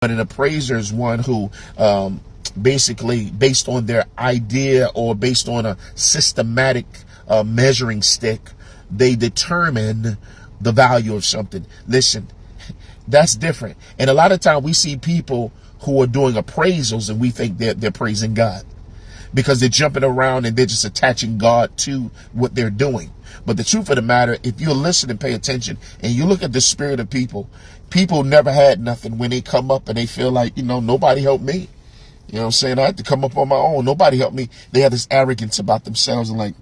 But an appraiser is one who basically, based on their idea or based on a systematic measuring stick, they determine the value of something. Listen, that's different. And a lot of time we see people who are doing appraisals and we think they're praising God, because they're jumping around and they're just attaching God to what they're doing. But the truth of the matter, if you listen and pay attention and you look at the spirit of people, people never had nothing when they come up and they feel like, nobody helped me. You know what I'm saying? I had to come up on my own. Nobody helped me. They have this arrogance about themselves and like,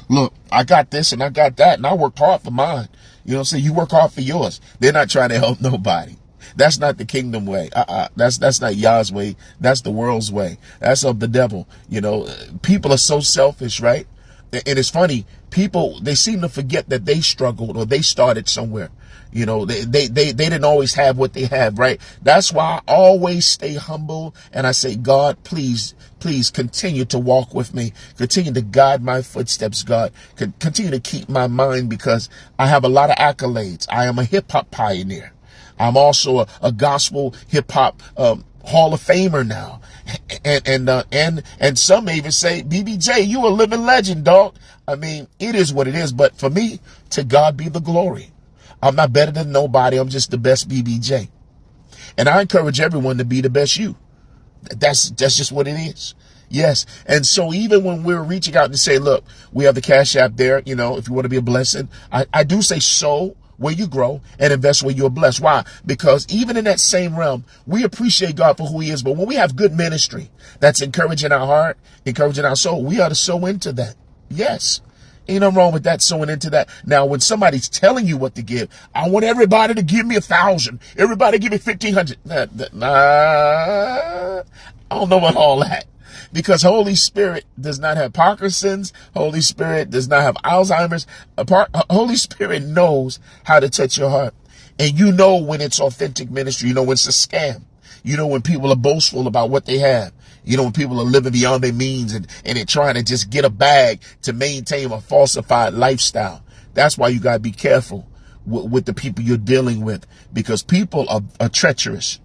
look, I got this and I got that and I worked hard for mine. You know what I'm saying? You work hard for yours. They're not trying to help nobody. That's not the kingdom way. That's not Yah's way. That's the world's way. That's of the devil. People are so selfish, right? And it's funny. People, they seem to forget that they struggled or they started somewhere. They didn't always have what they have, right? That's why I always stay humble and I say, God, please continue to walk with me. Continue to guide my footsteps, God. Continue to keep my mind, because I have a lot of accolades. I am a hip hop pioneer. I'm also a gospel hip hop Hall of Famer now. And some may even say, B.B.JAY, you a living legend, dog. I mean, it is what it is. But for me, to God be the glory. I'm not better than nobody. I'm just the best B.B.JAY. And I encourage everyone to be the best you. That's just what it is. Yes. And so even when we're reaching out and say, look, we have the Cash App there, if you want to be a blessing, I do say sow where you grow and invest where you're blessed. Why? Because even in that same realm, we appreciate God for who he is. But when we have good ministry that's encouraging our heart, encouraging our soul, we ought to sow into that. Yes. Ain't nothing wrong with that, sowing into that. Now, when somebody's telling you what to give, I want everybody to give me 1,000. Everybody give me 1,500. I don't know about all that. Because Holy Spirit does not have Parkinson's. Holy Spirit does not have Alzheimer's. Holy Spirit knows how to touch your heart. And you know when it's authentic ministry. You know when it's a scam. You know when people are boastful about what they have. You know when people are living beyond their means and they're trying to just get a bag to maintain a falsified lifestyle. That's why you got to be careful with the people you're dealing with, because people are treacherous.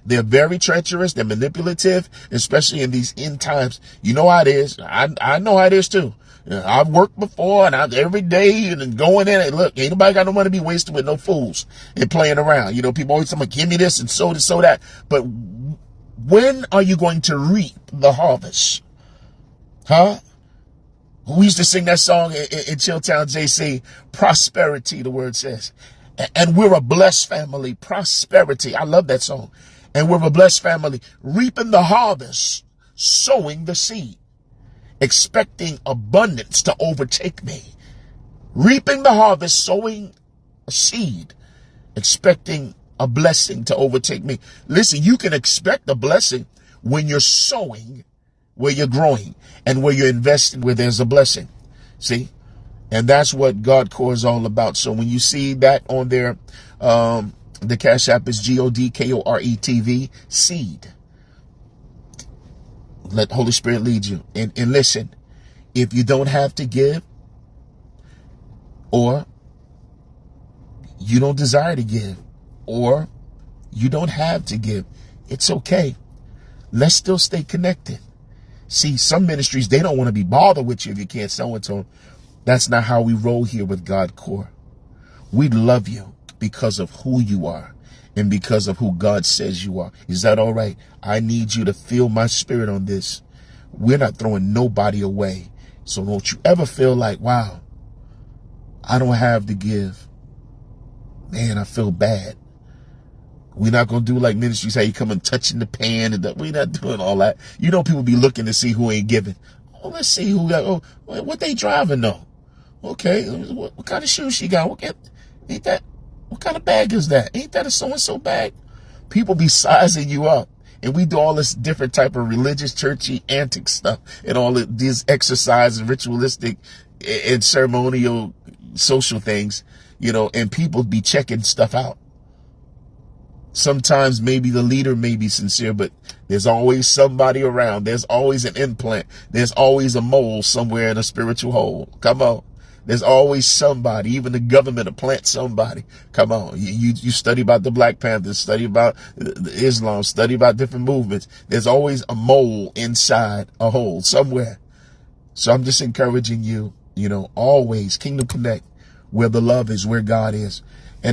They're very treacherous. They're manipulative, especially in these end times. You know how it is. I know how it is too. I've worked before and every day and going in and look, ain't nobody got no money to be wasted with no fools and playing around. People always say, give me this and so this, so that. But when are you going to reap the harvest? Huh? We used to sing that song in Chilltown, JC, prosperity, the word says. And we're a blessed family, prosperity. I love that song. And we're a blessed family, reaping the harvest, sowing the seed, expecting abundance to overtake me. Reaping the harvest, sowing a seed, expecting a blessing to overtake me. Listen, you can expect a blessing when you're sowing where you're growing and where you're investing where there's a blessing. See? And that's what GODKORE is all about. So when you see that on there, the Cash App is GODkoreTV Seed. Let Holy Spirit lead you. And listen, if you don't have to give, or you don't desire to give, or you don't have to give, it's okay. Let's still stay connected. See, some ministries, they don't want to be bothered with you if you can't sow into them. That's not how we roll here with GODKORE. We love you because of who you are and because of who God says you are. Is that all right? I need you to feel my spirit on this. We're not throwing nobody away. So don't you ever feel like, wow, I don't have to give. Man, I feel bad. We're not going to do like ministries, how you come and touching the pan. And we're not doing all that. People be looking to see who ain't giving. Oh, let's see who got, what they driving though? Okay, what kind of shoes she got? What kind of bag is that? Ain't that a so-and-so bag? People be sizing you up. And we do all this different type of religious, churchy, antic stuff and all of these exercise and ritualistic and ceremonial social things, and people be checking stuff out. Sometimes maybe the leader may be sincere, but there's always somebody around. There's always an implant. There's always a mole somewhere in a spiritual hole. Come on. There's always somebody. Even the government will plant somebody. Come on. You study about the Black Panthers, study about the Islam, study about different movements. There's always a mole inside a hole somewhere. So I'm just encouraging you, always Kingdom Connect, where the love is, where God is. And